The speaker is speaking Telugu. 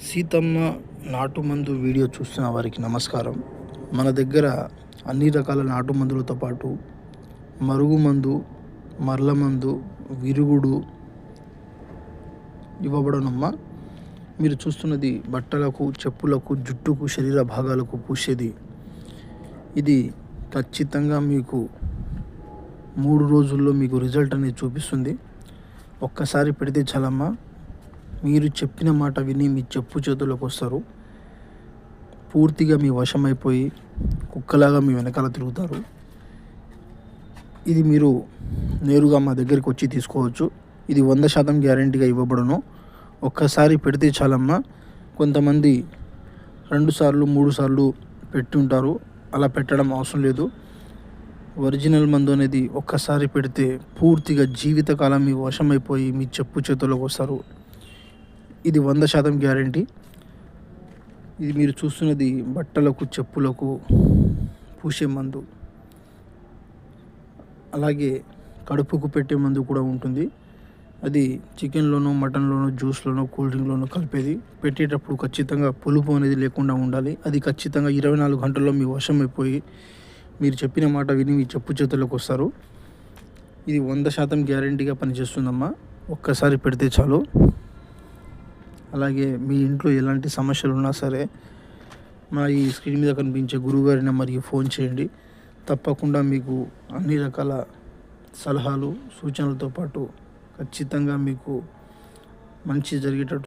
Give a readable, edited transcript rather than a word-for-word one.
సీతమ్మ నాటు మందు వీడియో చూస్తున్న వారికి నమస్కారం. మన దగ్గర అన్ని రకాల నాటు మందులతో పాటు మరుగు మందు, మరల మందు, విరుగుడు ఇవ్వబడనమ్మా. మీరు చూస్తున్నది బట్టలకు, చెప్పులకు, జుట్టుకు, శరీర భాగాలకు పూసేది. ఇది ఖచ్చితంగా మీకు 3 రోజుల్లో మీకు రిజల్ట్ అనేది చూపిస్తుంది. ఒక్కసారి పెడితే చాలమ్మా, మీరు చెప్పిన మాట విని మీ చెప్పు చేతుల్లోకి వస్తారు. పూర్తిగా మీ వశమైపోయి కుక్కలాగా మీ వెనకాల తిరుగుతారు. ఇది మీరు నేరుగా మా దగ్గరికి వచ్చి తీసుకోవచ్చు. ఇది 100% గ్యారంటీగా ఇవ్వబడును. ఒక్కసారి పెడితే చాలమ్మా. కొంతమంది 2 సార్లు 3 సార్లు పెట్టి ఉంటారు. అలా పెట్టడం అవసరం లేదు. ఒరిజినల్ మందు అనేది ఒక్కసారి పెడితే పూర్తిగా జీవితకాలం మీ వశమైపోయి మీ చెప్పు చేతుల్లోకి వస్తారు. ఇది 100% గ్యారంటీ. ఇది మీరు చూస్తున్నది బట్టలకు, చెప్పులకు పూసే మందు. అలాగే కడుపుకు పెట్టే మందు కూడా ఉంటుంది. అది చికెన్లోనో, మటన్లోనో, జ్యూస్లోనో, కూల్ డ్రింక్లోనో కలిపేది. పెట్టేటప్పుడు ఖచ్చితంగా పులుపు అనేది లేకుండా ఉండాలి. అది ఖచ్చితంగా 24 గంటల్లో మీ వశమైపోయి మీరు చెప్పిన మాట విని మీ చెప్పు చేతుల్లోకి వస్తారు. ఇది 100% గ్యారంటీగా పనిచేస్తుందమ్మా. ఒక్కసారి పెడితే చాలు. అలాగే మీ ఇంట్లో ఎలాంటి సమస్యలు ఉన్నా సరే మా ఈ స్క్రీన్ మీద కనిపించే గురువుగారి నెంబర్కి ఫోన్ చేయండి. తప్పకుండా మీకు అన్ని రకాల సలహాలు, సూచనలతో పాటు ఖచ్చితంగా మీకు మంచి జరిగేటట్టు